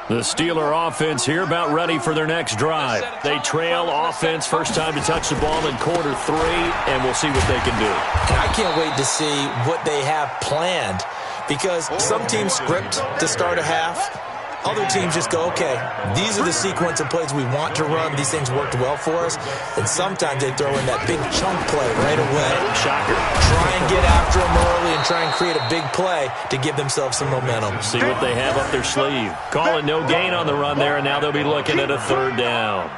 The Steeler offense here about ready for their next drive. They trail offense, first time to touch the ball in quarter 3, and we'll see what they can do. And I can't wait to see what they have planned, because some teams script to start a half. Other teams just go, okay, these are the sequence of plays we want to run. These things worked well for us. And sometimes they throw in that big chunk play right away. Shocker. Try and get after them early and try and create a big play to give themselves some momentum. See what they have up their sleeve. Call it no gain on the run there, and now they'll be looking at a 3rd down.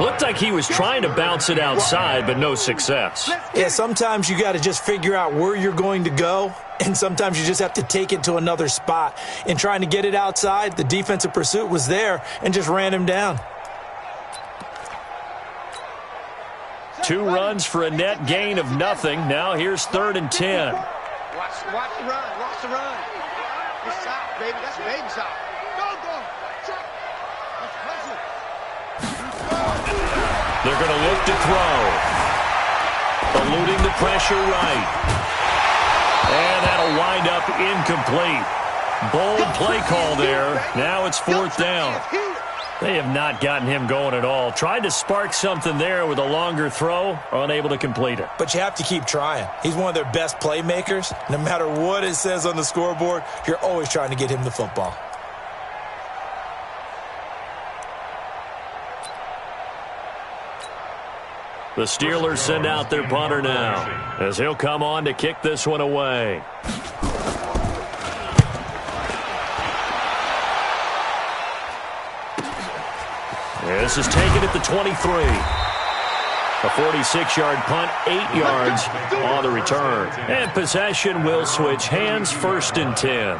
Looked like he was trying to bounce it outside, but no success. Yeah, sometimes you got to just figure out where you're going to go. And sometimes you just have to take it to another spot. In trying to get it outside, the defensive pursuit was there and just ran him down. 2 runs for a net gain of nothing. Now here's 3rd and 10. Watch the run. Watch the run. It's shot, baby. That's a baby shot. Go. Shot. That's pressure. They're going to look to throw. Eluding the pressure right. And that'll wind up incomplete. Bold play call there. Now it's 4th down. They have not gotten him going at all. Tried to spark something there with a longer throw, unable to complete it. But you have to keep trying. He's one of their best playmakers. No matter what it says on the scoreboard, you're always trying to get him the football. The Steelers send out their punter now, as he'll come on to kick this one away. This is taken at the 23. A 46-yard punt, 8 yards on the return. And possession will switch hands, 1st and 10.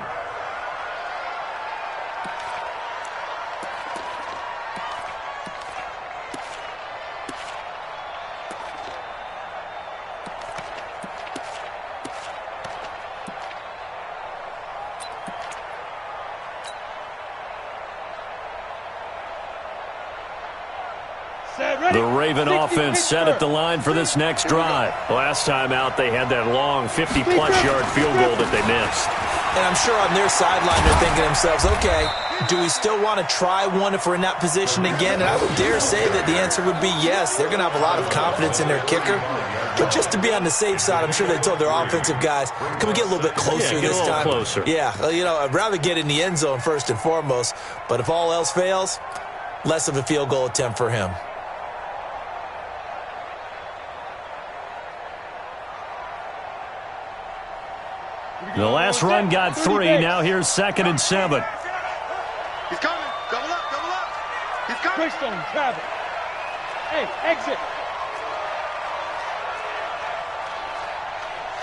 The Raven offense set at the line for this next drive. Last time out, they had that long 50-plus yard field goal that they missed. And I'm sure on their sideline they're thinking to themselves, okay, do we still want to try one if we're in that position again? And I would dare say that the answer would be yes. They're going to have a lot of confidence in their kicker. But just to be on the safe side, I'm sure they told their offensive guys, can we get a little bit closer this time? Closer. Yeah, I'd rather get in the end zone first and foremost. But if all else fails, less of a field goal attempt for him. The last run got 3. Now here's 2nd and 7. He's coming. Double up. He's coming. Twist on him, Travis. Hey, exit.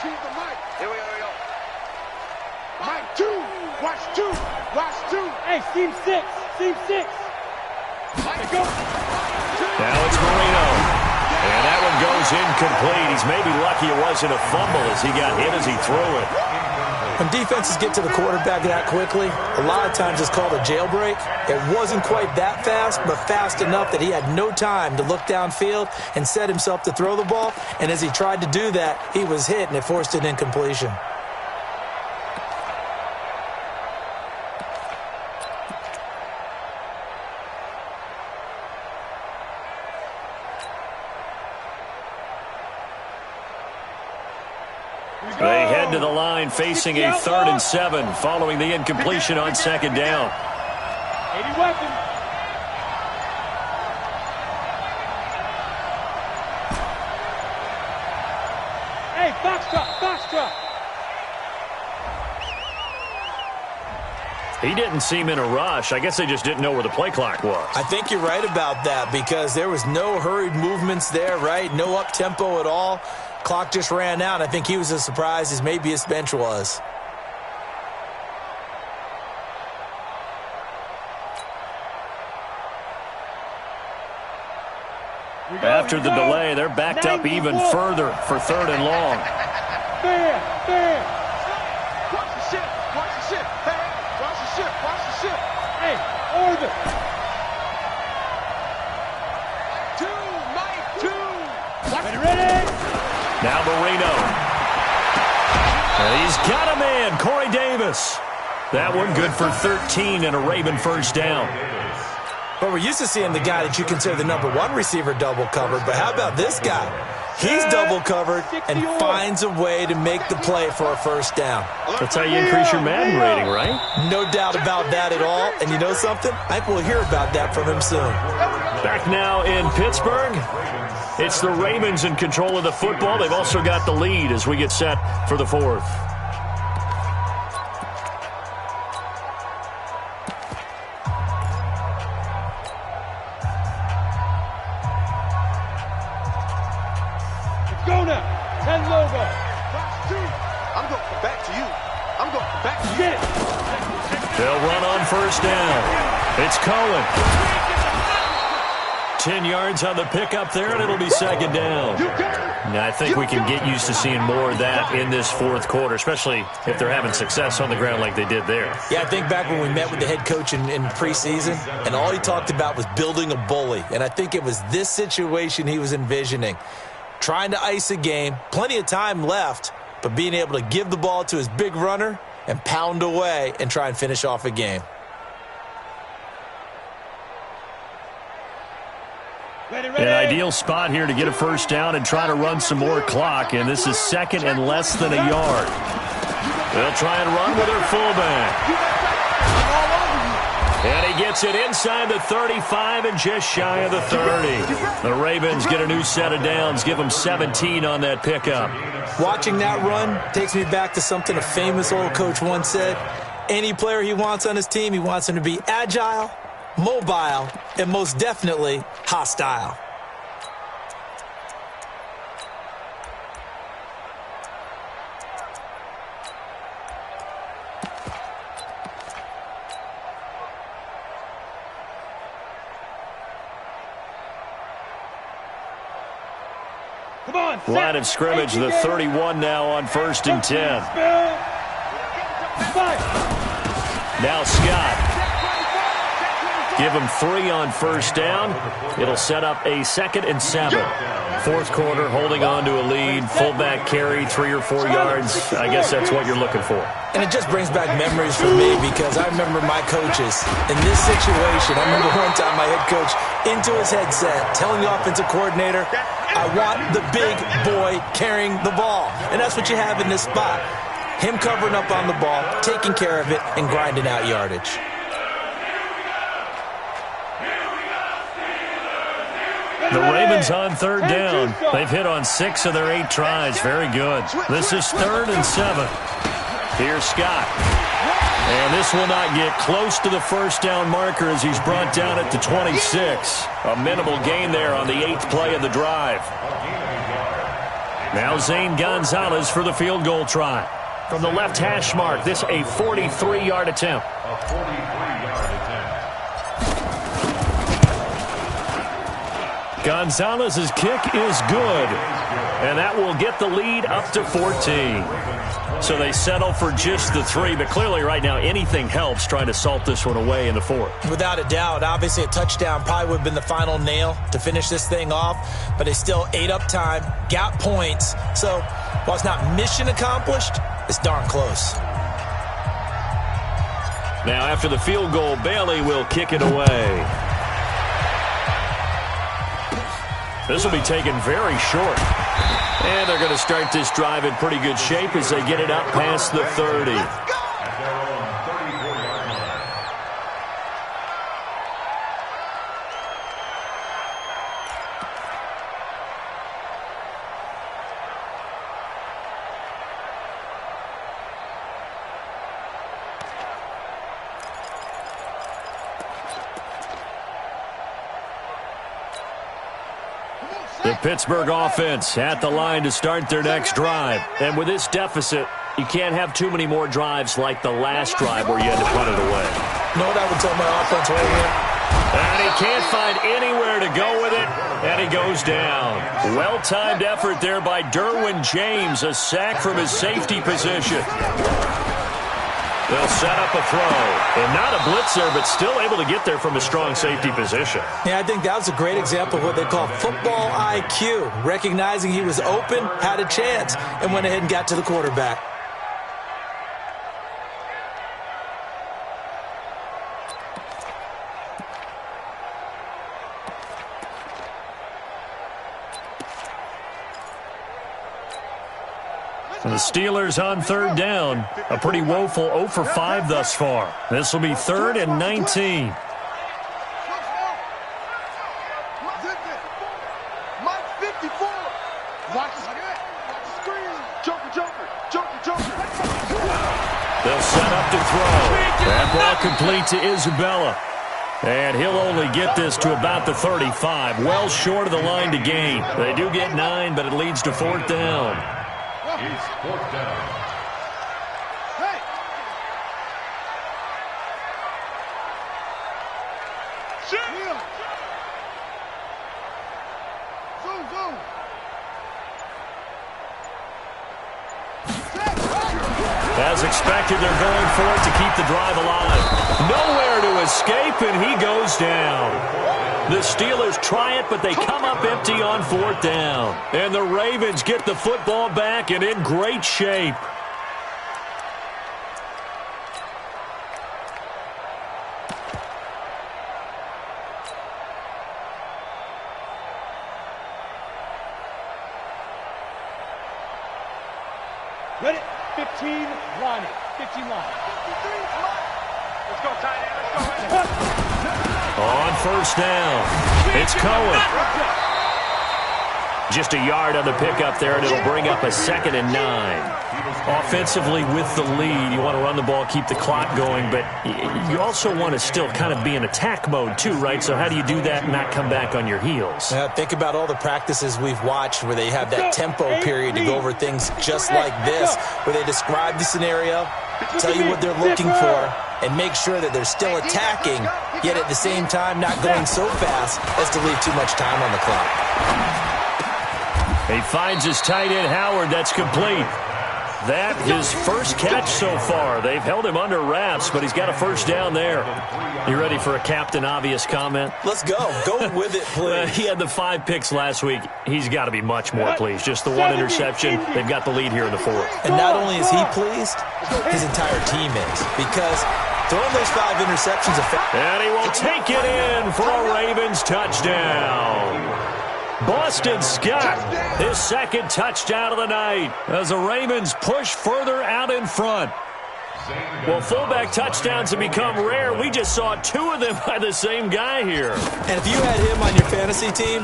Choose the mic. Here we go. Mic 2. Watch 2. Hey, seam 6. Mic go. Now it's Marino. And that one goes incomplete. He's maybe lucky it wasn't a fumble as he got hit as he threw it. When defenses get to the quarterback that quickly, a lot of times it's called a jailbreak. It wasn't quite that fast, but fast enough that he had no time to look downfield and set himself to throw the ball. And as he tried to do that, he was hit, and it forced an incompletion. They head to the line facing a 3rd and 7 following the incompletion on 2nd down. 80 weapon. Hey, Foxtrot. He didn't seem in a rush. I guess they just didn't know where the play clock was. I think you're right about that because there was no hurried movements there, right? No up-tempo at all. Clock just ran out. I think he was as surprised as maybe his bench was. After the delay, they're backed up even further for 3rd and long. Fair. Watch the ship. Hey, watch the ship. Hey, order. Mike 2. Ready? Now Marino. And he's got a man, Corey Davis. That one good for 13 and a Raven first down. But we're used to seeing the guy that you consider the #1 receiver double covered. But how about this guy? He's double covered and finds a way to make the play for a first down. That's how you increase your Madden rating, right? No doubt about that at all. And you know something? I think we'll hear about that from him soon. Back now in Pittsburgh. It's the Ravens in control of the football. They've also got the lead as we get set for the fourth. Go now. 10 logo. I'm going to come back to you. I'm going to come back to you. Get. They'll run on first down. It's Cohen. 10 yards on the pickup there, and it'll be second down. Now, I think we can get used to seeing more of that in this fourth quarter, especially if they're having success on the ground like they did there. Yeah, I think back when we met with the head coach in preseason, and all he talked about was building a bully. And I think it was this situation he was envisioning. Trying to ice a game, plenty of time left, but being able to give the ball to his big runner and pound away and try and finish off a game. An ideal spot here to get a first down and try to run some more clock, and this is second and less than a yard. They'll try and run with their fullback. And he gets it inside the 35 and just shy of the 30. The Ravens get a new set of downs, give them 17 on that pickup. Watching that run takes me back to something a famous old coach once said. Any player he wants on his team, he wants him to be agile, mobile, and most definitely hostile. Come on. Line of scrimmage, the 31 now on 1st and 10. Now Scott. Give him 3 on first down. It'll set up a 2nd and 7. Fourth quarter, holding on to a lead. Fullback carry, 3 or 4 yards. I guess that's what you're looking for. And it just brings back memories for me because I remember my coaches in this situation. I remember one time my head coach into his headset telling the offensive coordinator, I want the big boy carrying the ball. And that's what you have in this spot. Him covering up on the ball, taking care of it, and grinding out yardage. The Ravens on 3rd down. They've hit on 6 of their 8 tries. Very good. This is 3rd and 7. Here's Scott. And this will not get close to the first down marker as he's brought down at the 26. A minimal gain there on the 8th play of the drive. Now Zane Gonzalez for the field goal try. From the left hash mark, this a 43-yard attempt. Gonzalez's kick is good, and that will get the lead up to 14. So they settle for just the 3, but clearly right now anything helps trying to salt this one away in the 4th. Without a doubt, obviously a touchdown probably would have been the final nail to finish this thing off, but they still ate up time, got points. So while it's not mission accomplished, it's darn close. Now after the field goal, Bailey will kick it away. This will be taken very short. And they're going to start this drive in pretty good shape as they get it up past the 30. The Pittsburgh offense at the line to start their next drive. And with this deficit, you can't have too many more drives like the last drive where you had to punt it away. You know what I would tell my offense right here? And he can't find anywhere to go with it, and he goes down. Well-timed effort there by Derwin James, a sack from his safety position. They'll set up a throw. And not a blitzer, but still able to get there from a strong safety position. Yeah, I think that was a great example of what they call football IQ. Recognizing he was open, had a chance, and went ahead and got to the quarterback. The Steelers on third down. A pretty woeful 0 for 5 thus far. This will be 3rd and 19. They'll set up to throw. That ball complete to Isabella. And he'll only get this to about the 35. Well short of the line to gain. They do get 9, but it leads to 4th down. It's 4th down. Hey! Shoot! Zoom, zoom. As expected, they're going for it to keep the drive alive. Nowhere to escape, and he goes down. The Steelers try it, but they come up empty on 4th down. And the Ravens get the football back and in great shape. Ready? 15 line. 15 line. Let's go, tight end. Let's go. On 1st down, it's Cohen. Just a yard on the pickup there, and it'll bring up a 2nd and 9. Offensively with the lead, you want to run the ball, keep the clock going, but you also want to still kind of be in attack mode too, right? So how do you do that and not come back on your heels? Think about all the practices we've watched where they have that tempo period to go over things just like this, where they describe the scenario, tell you what they're looking for, and make sure that they're still attacking, yet at the same time not going so fast as to leave too much time on the clock. He finds his tight end, Howard. That's complete. That his first catch so far. They've held him under wraps, but he's got a 1st down there. You ready for a Captain Obvious comment? Let's go. Go with it, please. He had the 5 picks last week. He's got to be much more pleased. Just the 1 interception. They've got the lead here in the 4th. And not only is he pleased, his entire team is. Because throwing those 5 interceptions... And he will take it in for a Ravens touchdown. Boston Scott, his 2nd touchdown of the night as the Ravens push further out in front. Well, fullback touchdowns have become rare. We just saw 2 of them by the same guy here. And if you had him on your fantasy team,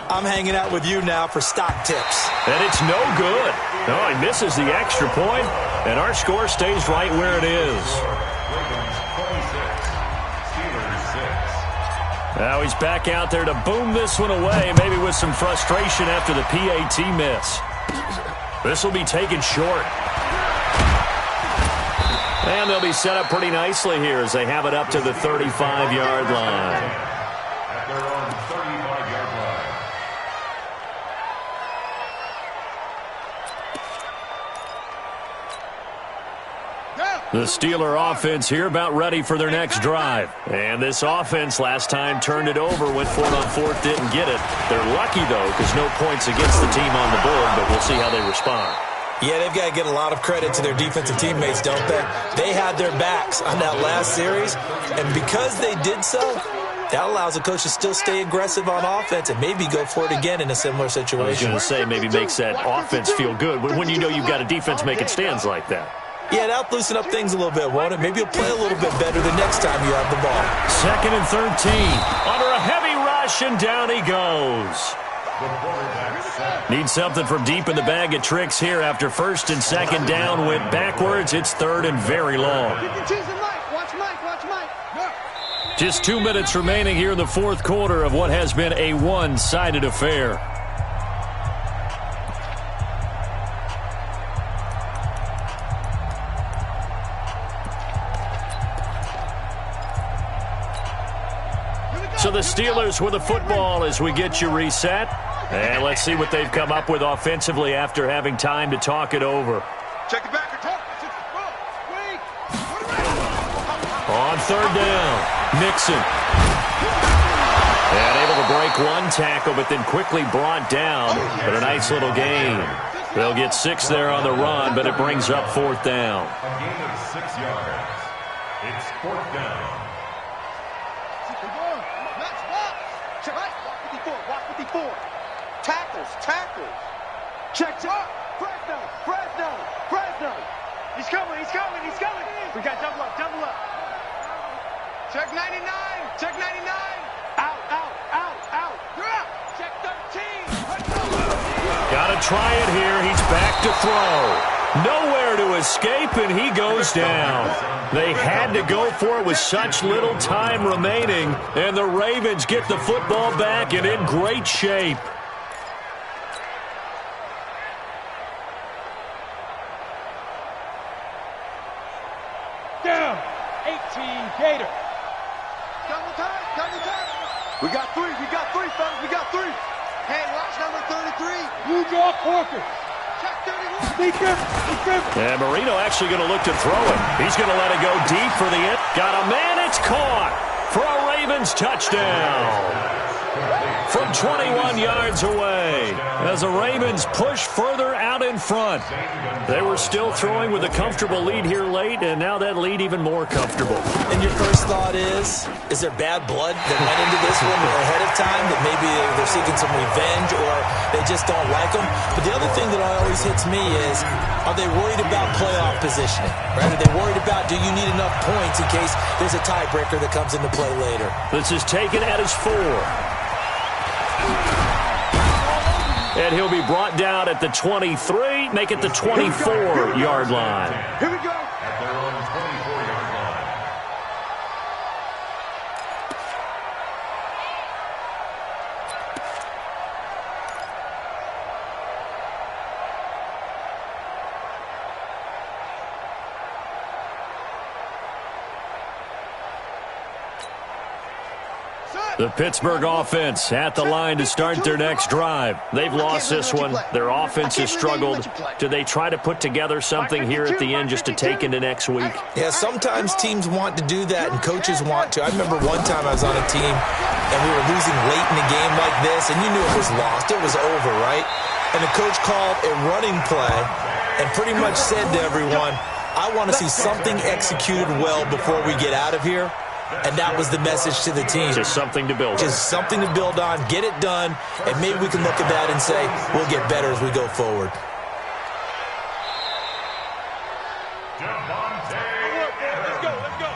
I'm hanging out with you now for stock tips. And it's no good. No, he misses the extra point, and our score stays right where it is. Now he's back out there to boom this one away, maybe with some frustration after the PAT miss. This will be taken short. And they'll be set up pretty nicely here as they have it up to the 35-yard line. At their own 35-yard line. The Steeler offense here about ready for their next drive. And this offense last time turned it over, went for it on 4th, didn't get it. They're lucky, though, because no points against the team on the board, but we'll see how they respond. Yeah, they've got to get a lot of credit to their defensive teammates, don't they? They had their backs on that last series, and because they did so, that allows the coach to still stay aggressive on offense and maybe go for it again in a similar situation. I was going to say maybe makes that offense feel good, but when you know you've got a defense making stands like that. Yeah, that'll loosen up things a little bit, won't it? Maybe you'll play a little bit better the next time you have the ball. 2nd and 13. Under a heavy rush, and down he goes. Need something from deep in the bag of tricks here after 1st and 2nd down. Went backwards. It's 3rd and very long. Watch Mike. Just 2 minutes remaining here in the 4th quarter of what has been a one-sided affair. So the Steelers with the football as we get you reset. And let's see what they've come up with offensively after having time to talk it over. Check it back. On 3rd down, Nixon. And able to break one tackle, but then quickly brought down. But a nice little gain. They'll get 6 there on the run, but it brings up 4th down. A gain of 6 yards. It's 4th down. Watch 54. Tackles. Check. Fresno! Fresno! Fresno! He's coming! He's coming! He's coming! We got double up! Double up! Check 99! Check 99! Out! Out! Out! Out! You're out! Check 13! Got to try it here. He's back to throw. Nowhere to escape, and he goes down. They had to go for it with such little time remaining, and the Ravens get the football back and in great shape. Down. 18 Gator. Double time! Double time! We got three! We got three, fellas! We got three! Hey, watch number 33! Blue Jaw Corker. Check 31! And Marino actually going to look to throw it. He's going to let it go deep for the end. Got a man. It's caught for a Ravens touchdown. From 21 yards away as the Ravens push further out in front. They were still throwing with a comfortable lead here late, and now that lead even more comfortable. And your first thought is there bad blood that went into this one ahead of time, that maybe they're seeking some revenge or they just don't like them? But the other thing that always hits me is, are they worried about playoff positioning? Right? Are they worried about, do you need enough points in case there's a tiebreaker that comes into play later? This is taken at his 4. And he'll be brought down at the 23, make it the 24-yard line. Here we go! At their own 24-yard line. The Pittsburgh offense at the line to start their next drive. They've lost this one. Their offense has struggled. Do they try to put together something here at the end just to take into next week? Yeah, sometimes teams want to do that and coaches want to. I remember one time I was on a team and we were losing late in a game like this, and you knew it was lost. It was over, right? And the coach called a running play and pretty much said to everyone, I want to see something executed well before we get out of here. And that was the message to the team. Just something to build on. Just something to build on, get it done, and maybe we can look at that and say, we'll get better as we go forward. Let's go.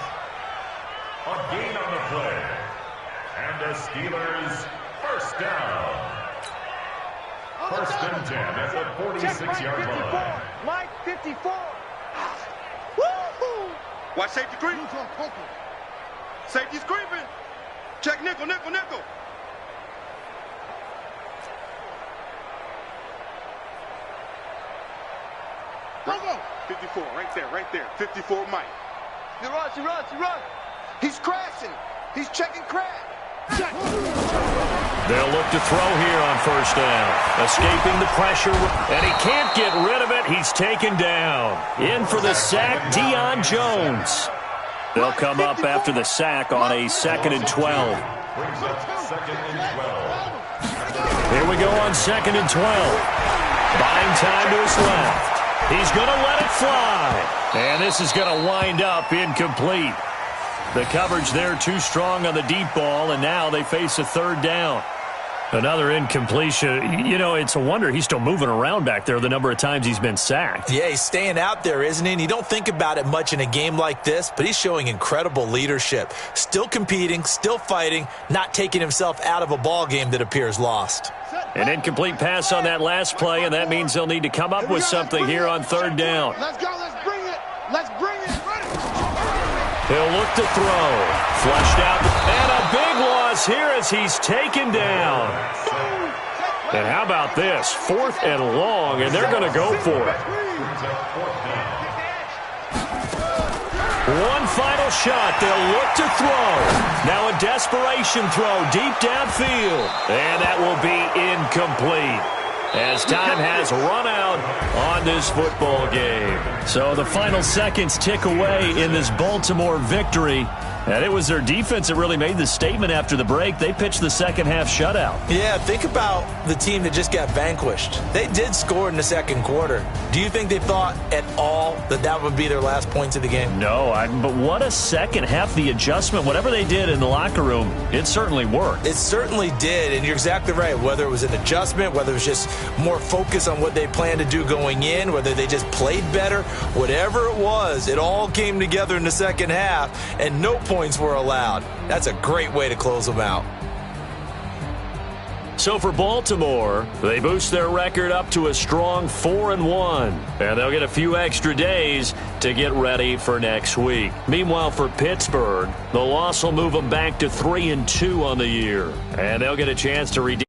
A gain on the play. And the Steelers first down. First and 10 at the 46-yard line. Mike 54. Woo-hoo! Watch safety creep. Safety's creeping. Check nickel. Go. 54, right there. 54, Mike. He runs. He's crashing. He's checking crash. They'll look to throw here on first down. Escaping the pressure, and he can't get rid of it. He's taken down. In for the sack, Deion Jones. They'll come up after the sack on a 2nd and 12. Brings up 2nd and 12. Here we go on 2nd and 12. Buying time to his left. He's going to let it fly. And this is going to wind up incomplete. The coverage there too strong on the deep ball, and now they face a 3rd down. Another incompletion. You know, it's a wonder he's still moving around back there the number of times he's been sacked. Yeah, he's staying out there, isn't he? And you don't think about it much in a game like this, but he's showing incredible leadership. Still competing, still fighting, not taking himself out of a ball game that appears lost. An incomplete pass on that last play, and that means they'll need to come up with something here on 3rd down. Let's go. Let's bring it. He'll look to throw. Flushed out. And a big loss here as he's taken down. And how about this? 4th and long, and they're going to go for it. One final shot. They'll look to throw. Now a desperation throw deep downfield. And that will be incomplete, as time has run out on this football game. So the final seconds tick away in this Baltimore victory. And it was their defense that really made the statement after the break. They pitched the second-half shutout. Yeah, think about the team that just got vanquished. They did score in the second quarter. Do you think they thought at all that that would be their last points of the game? No, but what a second half. The adjustment, whatever they did in the locker room, it certainly worked. It certainly did, and you're exactly right. Whether it was an adjustment, whether it was just more focus on what they planned to do going in, whether they just played better, whatever it was, it all came together in the second half, and no points were allowed. That's a great way to close them out. So for Baltimore, they boost their record up to a strong 4-1, and they'll get a few extra days to get ready for next week. Meanwhile, for Pittsburgh, the loss will move them back to 3-2 on the year, and they'll get a chance to redeem